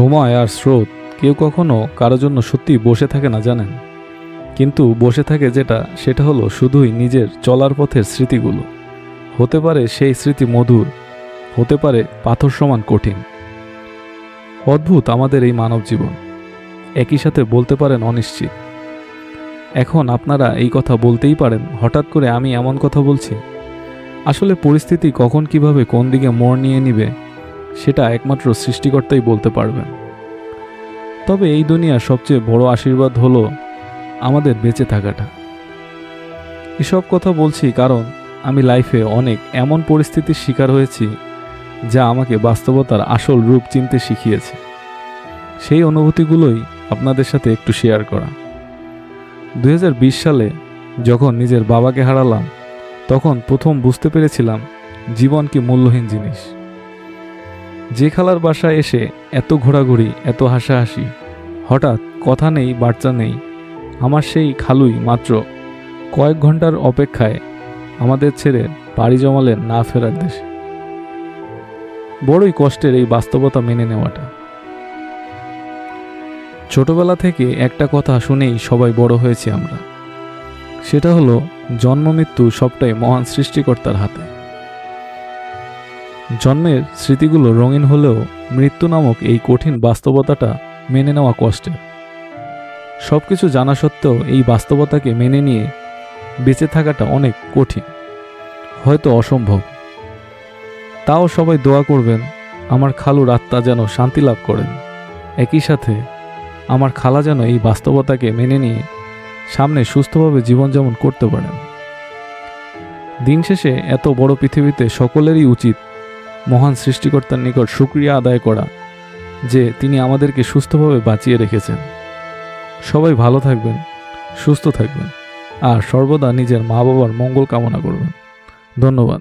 সময় আর স্রোত কেউ কখনো কারো জন্য সত্যি বসে থাকে না জানেন, কিন্তু বসে থাকে সেটা হলো শুধুই নিজের চলার পথের স্মৃতিগুলো। হতে পারে সেই স্মৃতি মধুর, হতে পারে পাথর সমান কঠিন। অদ্ভুত আমাদের এই মানব জীবন, একই সাথে বলতে পারেন অনিশ্চিত। এখন আপনারা এই কথা বলতেই পারেন, হঠাৎ করে আমি এমন কথা বলছি। আসলে পরিস্থিতি কখন কিভাবে কোন দিকে মোড় নিয়ে নিবে সেটা একমাত্র সৃষ্টিকর্তাই বলতে পারবেন। তবে এই দুনিয়ার সবচেয়ে বড় আশীর্বাদ হলো আমাদের বেঁচে থাকাটা। এসব কথা বলছি কারণ আমি লাইফে অনেক এমন পরিস্থিতির শিকার হয়েছি যা আমাকে বাস্তবতার আসল রূপ চিনতে শিখিয়েছে। সেই অনুভূতিগুলোই আপনাদের সাথে একটু শেয়ার করা। 2020 সালে যখন নিজের বাবাকে হারালাম, তখন প্রথম বুঝতে পেরেছিলাম জীবন কি মূল্যহীন জিনিস। যে খালার বাসায় এসে এত ঘোরাঘুরি, এত হাসাহাসি, হঠাৎ কথা নেই, বার্তা নেই। আমার সেই খালুই মাত্র কয়েক ঘন্টার অপেক্ষায় আমাদের ছেড়ে পাড়ি জমালেন না ফেরার দেশে। বড়ই কষ্টের এই বাস্তবতা মেনে নেওয়াটা। ছোটবেলা থেকে একটা কথা শুনেই সবাই বড় হয়েছি আমরা, সেটা হলো জন্ম মৃত্যু সবটাই মহান সৃষ্টিকর্তার হাতে। জন্মের স্মৃতিগুলো রঙিন হলেও মৃত্যু নামক এই কঠিন বাস্তবতাটা মেনে নেওয়া কষ্টের। সবকিছু জানা সত্ত্বেও এই বাস্তবতাকে মেনে নিয়ে বেঁচে থাকাটা অনেক কঠিন, হয়তো অসম্ভব। তাও সবাই দোয়া করবেন আমার খালুর আত্মা যেন শান্তি লাভ করেন। একই সাথে আমার খালা যেন এই বাস্তবতাকে মেনে নিয়ে সামনে সুস্থভাবে জীবনযাপন করতে পারেন। দিন শেষে এত বড় পৃথিবীতে সকলেরই উচিত মহান সৃষ্টিকর্তার নিকট শুকরিয়া আদায় করা যে তিনি আমাদেরকে সুস্থভাবে বাঁচিয়ে রেখেছেন। সবাই ভালো থাকবেন, সুস্থ থাকবেন আর সর্বদা নিজের মা বাবার মঙ্গল কামনা করবেন। ধন্যবাদ।